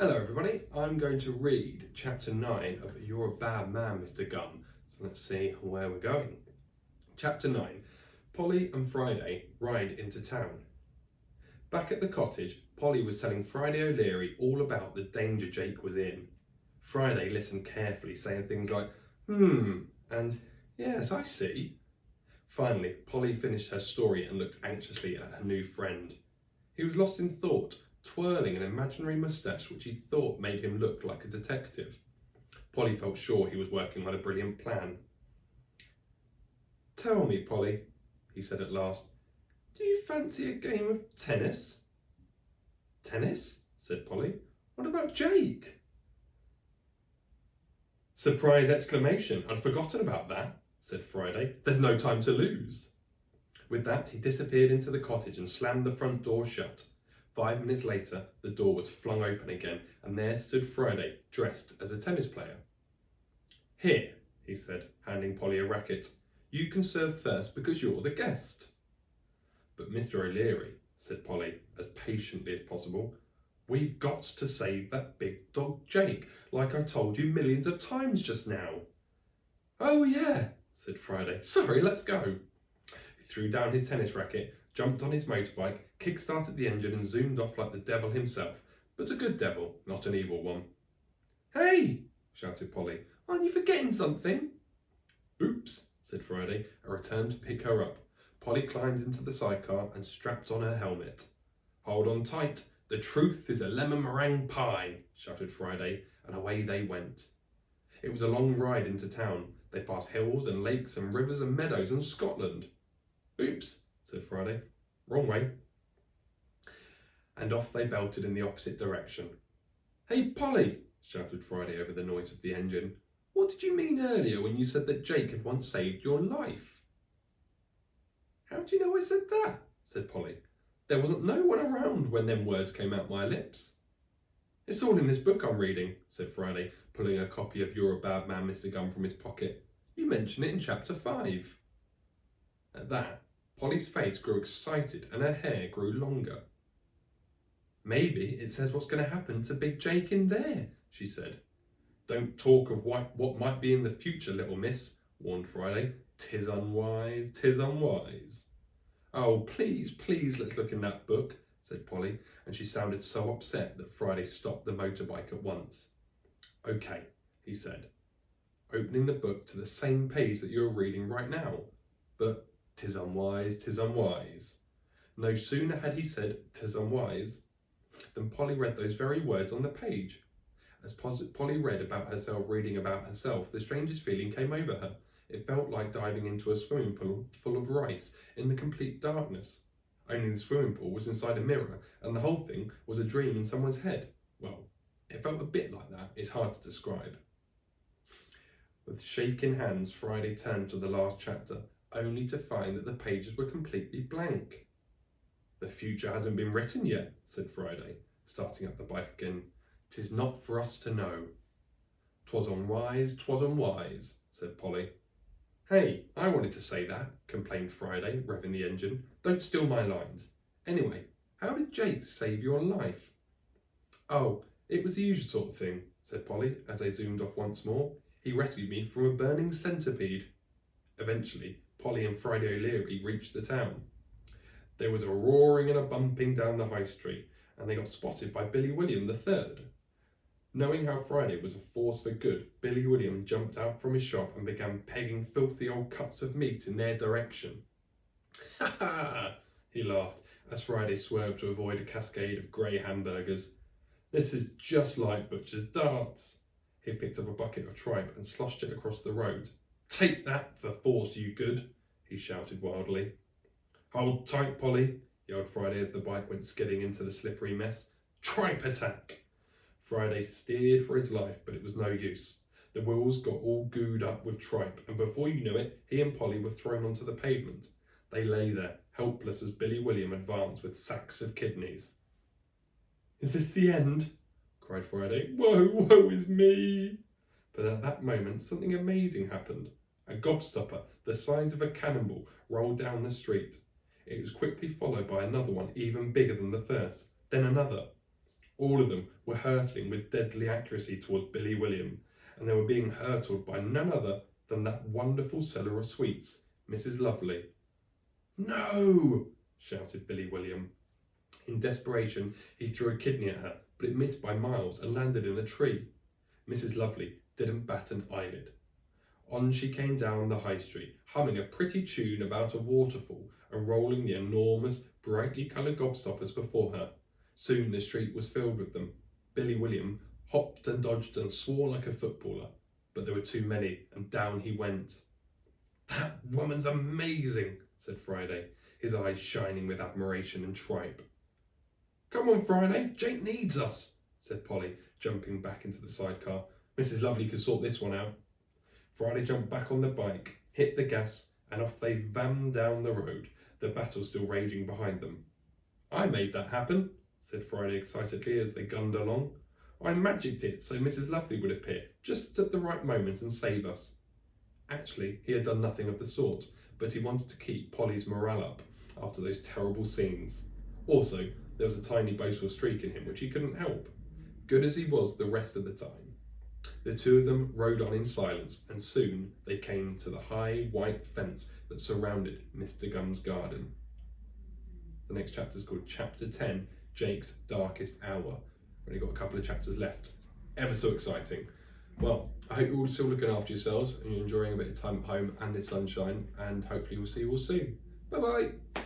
Hello everybody, I'm going to read chapter 9 of You're a Bad Man, Mr. Gunn. So let's see where we're going. Chapter 9. Polly and Friday ride into town. Back at the cottage, Polly was telling Friday O'Leary all about the danger Jake was in. Friday listened carefully, saying things like, and yes, I see. Finally, Polly finished her story and looked anxiously at her new friend. He was lost in thought, twirling an imaginary moustache which he thought made him look like a detective. Polly felt sure he was working on a brilliant plan. "Tell me, Polly," he said at last, "do you fancy a game of tennis?" "Tennis?" said Polly. "What about Jake?" "Surprise exclamation! I'd forgotten about that," said Friday. "There's no time to lose." With that, he disappeared into the cottage and slammed the front door shut. 5 minutes later, the door was flung open again, and there stood Friday, dressed as a tennis player. "Here," he said, handing Polly a racket. "You can serve first because you're the guest." "But Mr. O'Leary," said Polly, as patiently as possible, "we've got to save that big dog Jake, like I told you millions of times just now." "Oh yeah," said Friday. "Sorry, let's go." He threw down his tennis racket, jumped on his motorbike, kick-started the engine and zoomed off like the devil himself, but a good devil, not an evil one. "Hey!" shouted Polly. "Aren't you forgetting something?" "Oops," said Friday, and returned to pick her up. Polly climbed into the sidecar and strapped on her helmet. "Hold on tight, the truth is a lemon meringue pie," shouted Friday, and away they went. It was a long ride into town. They passed hills and lakes and rivers and meadows and Scotland. "Oops," said Friday. "Wrong way." And off they belted in the opposite direction. "Hey, Polly," shouted Friday over the noise of the engine. "What did you mean earlier when you said that Jake had once saved your life?" "How do you know I said that?" said Polly. "There wasn't no one around when them words came out my lips." "It's all in this book I'm reading," said Friday, pulling a copy of You're a Bad Man, Mr. Gunn from his pocket. "You mention it in chapter 5. At that, Polly's face grew excited and her hair grew longer. "Maybe it says what's going to happen to Big Jake in there," she said. "Don't talk of what might be in the future, little miss," warned Friday. "'Tis unwise, 'tis unwise." "Oh, please, please, let's look in that book," said Polly, and she sounded so upset that Friday stopped the motorbike at once. "Okay," he said, opening the book to the same page that you're reading right now. But 'tis unwise, 'tis unwise. No sooner had he said 'tis unwise than Polly read those very words on the page. As Polly read about herself reading about herself, the strangest feeling came over her. It felt like diving into a swimming pool full of rice in the complete darkness. Only the swimming pool was inside a mirror, and the whole thing was a dream in someone's head. Well, it felt a bit like that. It's hard to describe. With shaking hands, Friday turned to the last chapter, only to find that the pages were completely blank. "The future hasn't been written yet," said Friday, starting up the bike again. "'Tis not for us to know." "'Twas unwise," said Polly. "Hey, I wanted to say that," complained Friday, revving the engine. "Don't steal my lines. Anyway, how did Jake save your life?" "Oh, it was the usual sort of thing," said Polly, as they zoomed off once more. "He rescued me from a burning centipede." Eventually, Polly and Friday O'Leary reached the town. There was a roaring and a bumping down the high street, and they got spotted by Billy William III. Knowing how Friday was a force for good, Billy William jumped out from his shop and began pegging filthy old cuts of meat in their direction. "Ha ha!" he laughed, as Friday swerved to avoid a cascade of grey hamburgers. "This is just like butcher's darts." He picked up a bucket of tripe and sloshed it across the road. "Take that for force, you good," he shouted wildly. "Hold tight, Polly," yelled Friday as the bike went skidding into the slippery mess. "Tripe attack!" Friday steered for his life, but it was no use. The wheels got all gooed up with tripe, and before you knew it, he and Polly were thrown onto the pavement. They lay there, helpless as Billy William advanced with sacks of kidneys. "Is this the end?" cried Friday. Woe is me!" But at that moment, something amazing happened. A gobstopper, the size of a cannonball, rolled down the street. It was quickly followed by another one even bigger than the first, then another. All of them were hurtling with deadly accuracy towards Billy William, and they were being hurtled by none other than that wonderful seller of sweets, Mrs. Lovely. "No!" shouted Billy William. In desperation, he threw a kidney at her, but it missed by miles and landed in a tree. Mrs. Lovely didn't bat an eyelid. On she came down the high street, humming a pretty tune about a waterfall and rolling the enormous, brightly coloured gobstoppers before her. Soon the street was filled with them. Billy William hopped and dodged and swore like a footballer, but there were too many, and down he went. "That woman's amazing," said Friday, his eyes shining with admiration and tripe. "Come on, Friday, Jake needs us," said Polly, jumping back into the sidecar. "Mrs. Lovely could sort this one out." Friday jumped back on the bike, hit the gas, and off they vammed down the road, the battle still raging behind them. "I made that happen," said Friday excitedly as they gunned along. "I magicked it so Mrs. Lovely would appear just at the right moment and save us." Actually, he had done nothing of the sort, but he wanted to keep Polly's morale up after those terrible scenes. Also, there was a tiny boastful streak in him which he couldn't help, good as he was the rest of the time. The two of them rode on in silence, and soon they came to the high white fence that surrounded Mr. Gum's garden. The next chapter is called Chapter 10, Jake's Darkest Hour. We've only got a couple of chapters left. Ever so exciting. Well, I hope you're all still looking after yourselves and you're enjoying a bit of time at home and the sunshine, and hopefully we'll see you all soon. Bye bye!